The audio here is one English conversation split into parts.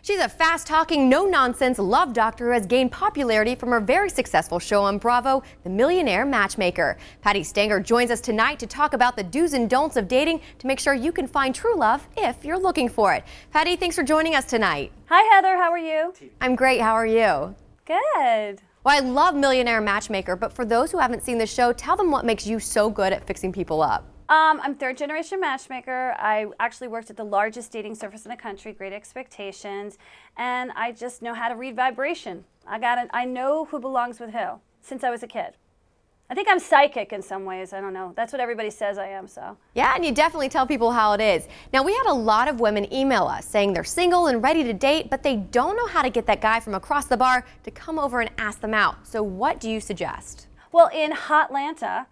She's a fast-talking, no-nonsense love doctor who has gained popularity from her very successful show on Bravo, The Millionaire Matchmaker. Patti Stranger joins us tonight to talk about the do's and don'ts of dating to make sure you can find true love if you're looking for it. Patti, thanks for joining us tonight. Hi, Heather. How are you? I'm great. How are you? Good. Well, I love Millionaire Matchmaker, but for those who haven't seen the show, tell them what makes you so good at fixing people up. I'm third-generation matchmaker. I actually worked at the largest dating service in the country, Great Expectations, and I just know how to read vibration. I know who belongs with who since I was a kid. I think I'm psychic in some ways. I don't know. That's what everybody says I am, so. Yeah, and you definitely tell people how it is. Now, we had a lot of women email us saying they're single and ready to date, but they don't know how to get that guy from across the bar to come over and ask them out. So what do you suggest? Well, in Hotlanta,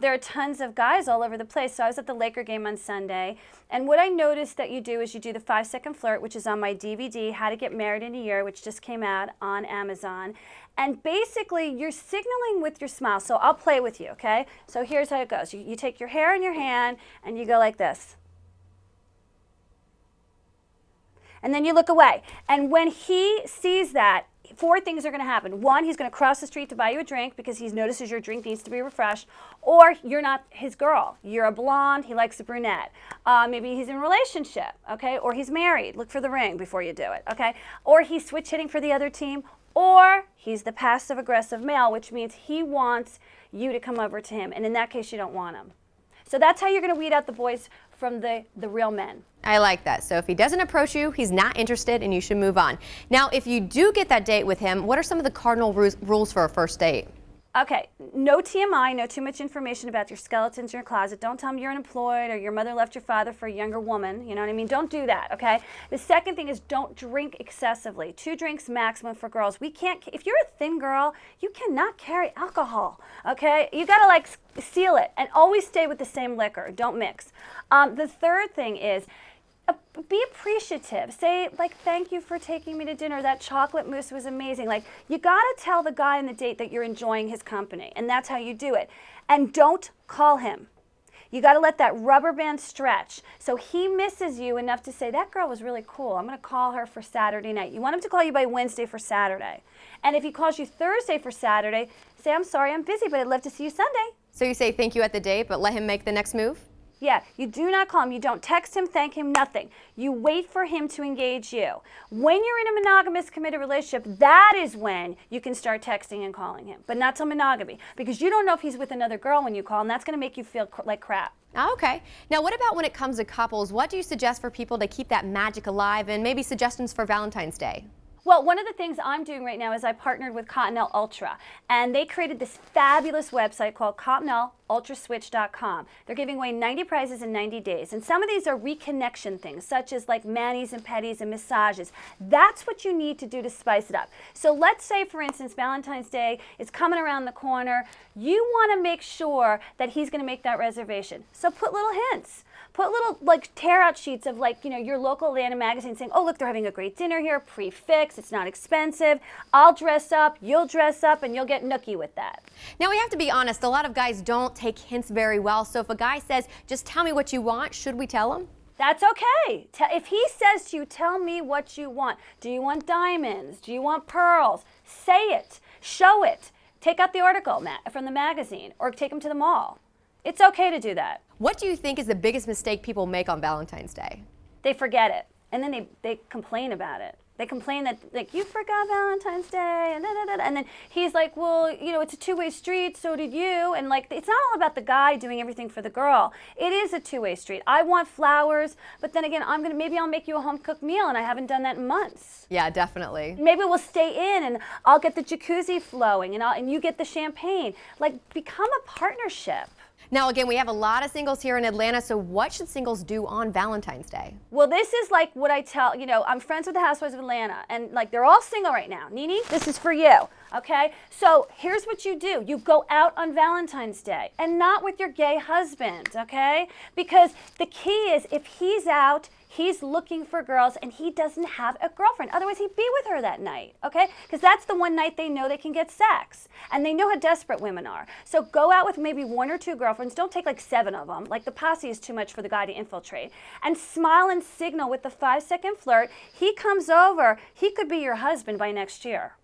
there are tons of guys all over the place. So I was at the Laker game on Sunday, and what I noticed that you do is you do the 5-second flirt, which is on my DVD, How to Get Married in a Year, which just came out on Amazon. And basically, you're signaling with your smile. So I'll play with you, okay? So here's how it goes. You take your hair in your hand, and you go like this. And then you look away. And when he sees that, 4 things are going to happen. 1, he's going to cross the street to buy you a drink because he notices your drink needs to be refreshed. Or you're not his girl. You're a blonde. He likes a brunette. Maybe he's in a relationship, okay? Or he's married. Look for the ring before you do it, okay? Or he's switch hitting for the other team. Or he's the passive-aggressive male, which means he wants you to come over to him. And in that case, you don't want him. So that's how you're going to weed out the boys from the real men. I like that. So if he doesn't approach you, he's not interested and you should move on. Now, if you do get that date with him, what are some of the cardinal rules for a first date? Okay, no TMI, no too much information about your skeletons in your closet. Don't tell him you're unemployed or your mother left your father for a younger woman. You know what I mean? Don't do that, okay? The second thing is don't drink excessively. 2 drinks maximum for girls. We can't, if you're a thin girl, you cannot carry alcohol, okay? You gotta like seal it and always stay with the same liquor. Don't mix. The third thing is, be appreciative. Say, like, thank you for taking me to dinner. That chocolate mousse was amazing. Like, you got to tell the guy on the date that you're enjoying his company, and that's how you do it. And don't call him. You got to let that rubber band stretch. So he misses you enough to say, that girl was really cool. I'm going to call her for Saturday night. You want him to call you by Wednesday for Saturday. And if he calls you Thursday for Saturday, say, I'm sorry, I'm busy, but I'd love to see you Sunday. So you say thank you at the date, but let him make the next move? Yeah, you do not call him. You don't text him, thank him, nothing. You wait for him to engage you. When you're in a monogamous committed relationship, that is when you can start texting and calling him, but not till monogamy, because you don't know if he's with another girl when you call, and that's going to make you feel like crap. Okay. Now, what about when it comes to couples? What do you suggest for people to keep that magic alive, and maybe suggestions for Valentine's Day? Well, one of the things I'm doing right now is I partnered with Cardinal Ultra, and they created this fabulous website called CardinalUltraSwitch.com. They're giving away 90 prizes in 90 days, and some of these are reconnection things, such as like manis and petties and massages. That's what you need to do to spice it up. So let's say, for instance, Valentine's Day is coming around the corner. You want to make sure that he's going to make that reservation. So put little hints. Put little like tear out sheets of like, you know, your local Atlanta magazine saying, oh, look, they're having a great dinner here, prefix, it's not expensive. I'll dress up, you'll dress up, and you'll get nookie with that. Now, we have to be honest, a lot of guys don't take hints very well. So if a guy says, just tell me what you want, should we tell him? That's okay. If he says to you, tell me what you want. Do you want diamonds? Do you want pearls? Say it. Show it. Take out the article from the magazine or take him to the mall. It's okay to do that. What do you think is the biggest mistake people make on Valentine's Day? They forget it, and then they complain about it. They complain that, like, you forgot Valentine's Day, and and then he's like, well, you know, it's a 2-way street, so did you, and like, it's not all about the guy doing everything for the girl. It is a 2-way street. I want flowers, but then again, maybe I'll make you a home-cooked meal, and I haven't done that in months. Yeah, definitely. Maybe we'll stay in, and I'll get the jacuzzi flowing, and you get the champagne. Like, become a partnership. Now, again, we have a lot of singles here in Atlanta, so what should singles do on Valentine's Day? Well, this is like what I tell, you know, I'm friends with the Housewives of Atlanta, and like they're all single right now. Nene, this is for you, okay? So here's what you do. You go out on Valentine's Day, and not with your gay husband, okay? Because the key is if he's out, He's looking for girls and he doesn't have a girlfriend. Otherwise, he'd be with her that night, okay? Because that's the one night they know they can get sex. And they know how desperate women are. So go out with maybe 1 or 2 girlfriends. Don't take like 7 of them. Like the posse is too much for the guy to infiltrate. And smile and signal with the 5-second flirt. He comes over. He could be your husband by next year.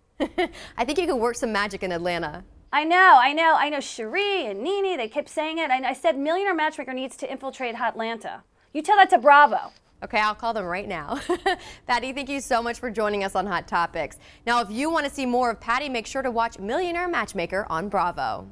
I think you can work some magic in Atlanta. I know. Cherie and Nene, they kept saying it. I said Millionaire Matchmaker needs to infiltrate Atlanta. You tell that to Bravo. Okay, I'll call them right now. Patti, thank you so much for joining us on Hot Topics. Now, if you want to see more of Patti, make sure to watch Millionaire Matchmaker on Bravo.